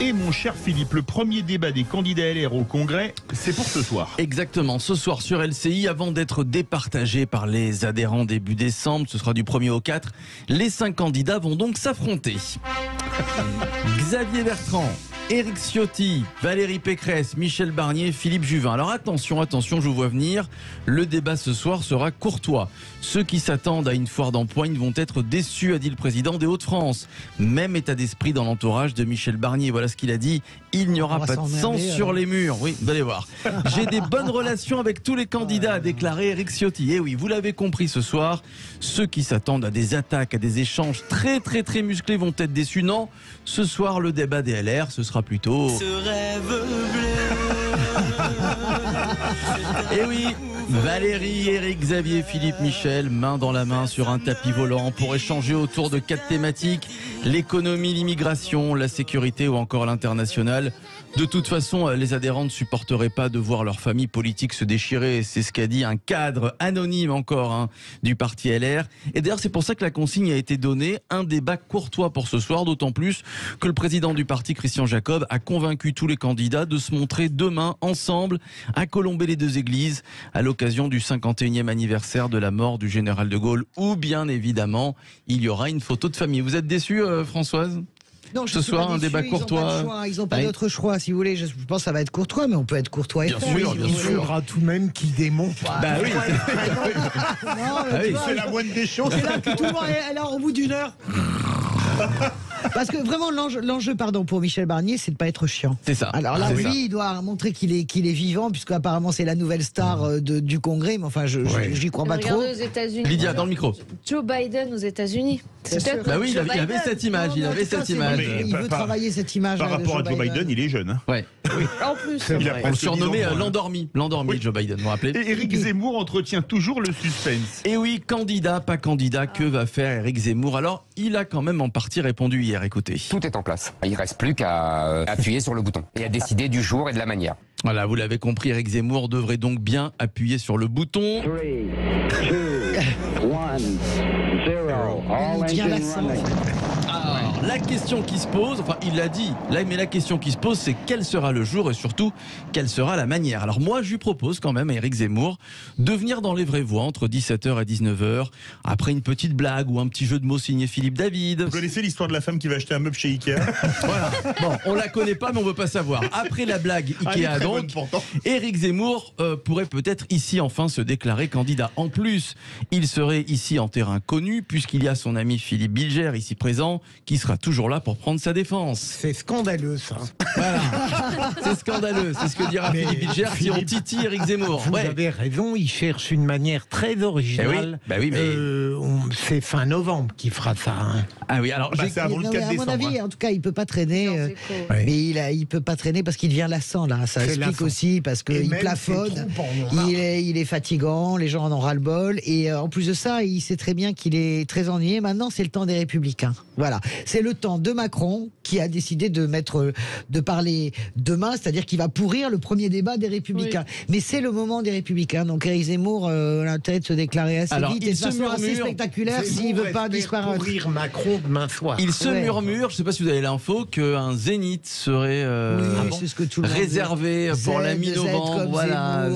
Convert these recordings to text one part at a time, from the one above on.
Et mon cher Philippe, le premier débat des candidats LR au Congrès, c'est pour ce soir. Exactement, ce soir sur LCI, avant d'être départagé par les adhérents début décembre, ce sera du 1er au 4, les 5 candidats vont donc s'affronter. Xavier Bertrand, Éric Ciotti, Valérie Pécresse, Michel Barnier, Philippe Juvin. Alors attention, je vous vois venir, le débat ce soir sera courtois. Ceux qui s'attendent à une foire d'empoigne vont être déçus, a dit le président des Hauts-de-France. Même état d'esprit dans l'entourage de Michel Barnier. Voilà ce qu'il a dit, il n'y aura pas de sang sur les murs. Oui, vous allez voir. J'ai des bonnes relations avec tous les candidats, a déclaré Éric Ciotti. Et oui, vous l'avez compris ce soir, ceux qui s'attendent à des attaques, à des échanges très musclés vont être déçus. Non, ce soir le débat des LR, ce sera plutôt... Ce rêve bleu. Et oui, Valérie, Éric, Xavier, Philippe, Michel, main dans la main sur un tapis volant pour échanger autour de 4 thématiques: l'économie, l'immigration, la sécurité ou encore l'international. De toute façon, les adhérents ne supporteraient pas de voir leur famille politique se déchirer. C'est ce qu'a dit un cadre anonyme encore du parti LR. Et d'ailleurs, c'est pour ça que la consigne a été donnée. Un débat courtois pour ce soir, d'autant plus que le président du parti, Christian Jacob, a convaincu tous les candidats de se montrer demain ensemble à Colombey-les-Deux-Églises à l'occasion du 51e anniversaire de la mort du général de Gaulle, où bien évidemment il y aura une photo de famille. Vous êtes déçue, Françoise ? Non, ce soir, un débat courtois. Ils n'ont pas d'autre choix, si vous voulez. Je pense que ça va être courtois, mais on peut être courtois et bien faire. sûr, il faudra tout de même qu'il démonte. Bah oui, C'est la moindre des choses. C'est là que tout le monde est là au bout d'une heure. Parce que vraiment l'enjeu pour Michel Barnier, c'est de pas être chiant. C'est ça. Alors là, lui, il doit montrer qu'il est vivant, puisque apparemment c'est la nouvelle star du Congrès. Mais enfin, j'y crois pas trop. Aux États-Unis. Lydia, dans le micro. Joe Biden aux États-Unis. Bah oui, il avait cette image. Il veut travailler cette image. Par rapport à Joe Biden, il est jeune. Ouais. Oui. En plus. On le surnommait l'endormi. L'endormi, Joe Biden, vous vous rappelez ? Et Éric Zemmour entretient toujours le suspense. Et oui, candidat, pas candidat, que va faire Éric Zemmour ? Alors, il a quand même en partie répondu hier, écoutez. Tout est en place. Il ne reste plus qu'à appuyer sur le bouton et à décider du jour et de la manière. Voilà, vous l'avez compris, Éric Zemmour devrait donc bien appuyer sur le bouton. 3, 2, 1, 0. All engine running. Alors, la question qui se pose, enfin il l'a dit, mais la question qui se pose, c'est quel sera le jour et surtout quelle sera la manière. Alors moi je lui propose quand même à Éric Zemmour de venir dans les vraies voix entre 17h et 19h, après une petite blague ou un petit jeu de mots signé Philippe David. Vous connaissez l'histoire de la femme qui va acheter un meuble chez Ikea? Voilà, bon, on la connaît pas mais on veut pas savoir. Après la blague Ikea donc, Éric Zemmour pourrait peut-être ici enfin se déclarer candidat. En plus, il serait ici en terrain connu puisqu'il y a son ami Philippe Bilger ici présent, qui sera toujours là pour prendre sa défense. C'est scandaleux, ça. Voilà. C'est scandaleux, c'est ce que dira Philippe Bilger si on titille Éric Zemmour. Vous avez raison, il cherche une manière très originale. C'est fin novembre qui fera ça. Ah oui, alors c'est avant le 4 décembre. À mon avis, en tout cas, il peut pas traîner. Mais il peut pas traîner parce qu'il devient lassant là. Ça explique aussi parce qu'il plafonne. Il est fatigant, les gens en ont ras-le-bol. Et en plus de ça, il sait très bien qu'il est très ennuyé. Maintenant, c'est le temps des Républicains. Voilà, c'est le temps de Macron qui a décidé de parler demain, c'est-à-dire qu'il va pourrir le premier débat des Républicains. Oui. Mais c'est le moment des Républicains, donc Éric Zemmour a intérêt de se déclarer assez vite et de façon assez spectaculaire s'il ne veut pas disparaître. Pourrir Macron demain soir. Il se murmure, je ne sais pas si vous avez l'info, qu'un zénith serait c'est ce que tout le monde réservé pour la mi-novembre. Voilà.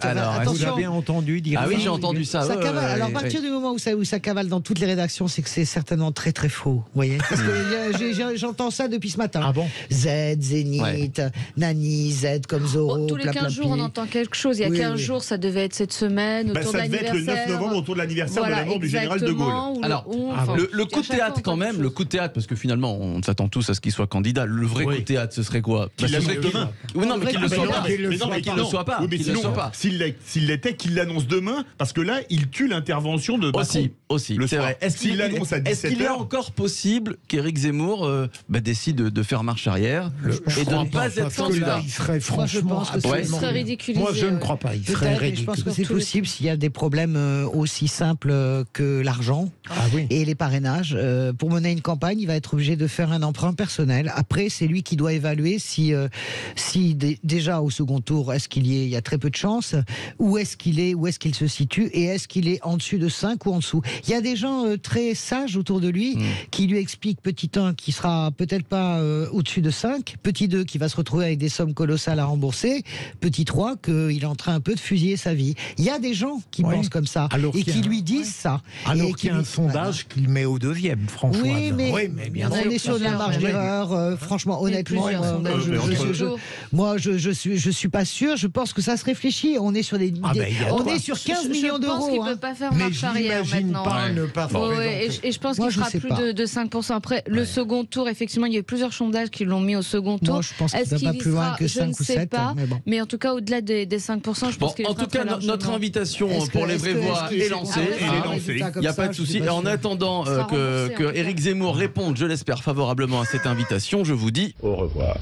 Alors, vous avez entendu dire ça? Ah oui, j'ai entendu ça. Alors à partir du moment où ça cavale dans toutes les rédactions, c'est que c'est certainement très très faux. Vous voyez, parce que j'entends ça depuis ce matin. Ah bon? Z, Zénith, Nani, Z comme Zorro. Tous les 15 jours, on entend quelque chose. Il y a 15 jours, ça devait être cette semaine, autour de l'anniversaire. Ça devait être le 9 novembre, autour de l'anniversaire de la mort du général de Gaulle. Alors, le coup de théâtre quand même, le coup de théâtre, parce que finalement, on s'attend tous à ce qu'il soit candidat. Le vrai coup de théâtre, ce serait quoi? Qu'il l'annonce demain. Non, mais qu'il ne le soit pas. Qu'il ne soit pas. S'il l'était, qu'il l'annonce demain, parce que là, il tue l'intervention de Macron. Aussi, c'est vrai. Est-ce qu'il est encore possible qu'Éric Zemmour décide de faire marche arrière et de ne pas être candidat? Il serait franchement serait ridiculisé. Moi, je ne crois pas. Il serait ridicule. Je pense que c'est possible s'il y a des problèmes aussi simples que l'argent et les parrainages. Pour mener une campagne, il va être obligé de faire un emprunt personnel. Après, c'est lui qui doit évaluer si déjà au second tour, est-ce qu'il y a très peu de chance, où est-ce qu'il se situe et est-ce qu'il est en dessus de 5 ou en dessous. Il y a des gens très sages autour de lui qui lui explique, petit 1, qui sera peut-être pas au-dessus de 5, petit 2, qui va se retrouver avec des sommes colossales à rembourser, petit 3, qu'il est en train un peu de fusiller sa vie. Il y a des gens qui pensent comme ça et qui lui disent ça. Alors qu'il y a un sondage qu'il met au 2e, François. Oui, mais bien on est sur la marge d'erreur. Franchement, honnêtement, moi, je suis pas sûr. Je pense que ça se réfléchit. On est sur on est sur 15 millions d'euros. Je pense qu'il ne peut pas faire marche arrière maintenant. Et je pense qu'il fera plus de 5%. Après, le second tour, effectivement, il y a eu plusieurs sondages qui l'ont mis au second tour. Moi, je pense qu'il ne va pas plus loin que 5 ou 7. Je ne sais pas. Mais en tout cas, au-delà des 5%, je pense qu'il en tout cas, notre invitation pour les vraies voix est lancée. Il n'y a pas de souci. Et en attendant que Éric Zemmour réponde, je l'espère, favorablement à cette invitation, je vous dis au revoir.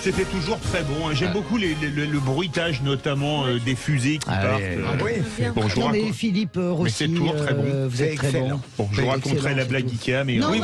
C'était toujours très bon. J'aime beaucoup le bruitage, notamment des fusées qui partent. Bon, mais Philippe Rossi, c'est toujours très bon. Vous êtes très bon. Je vous raconterai la blague d'Ikea, mais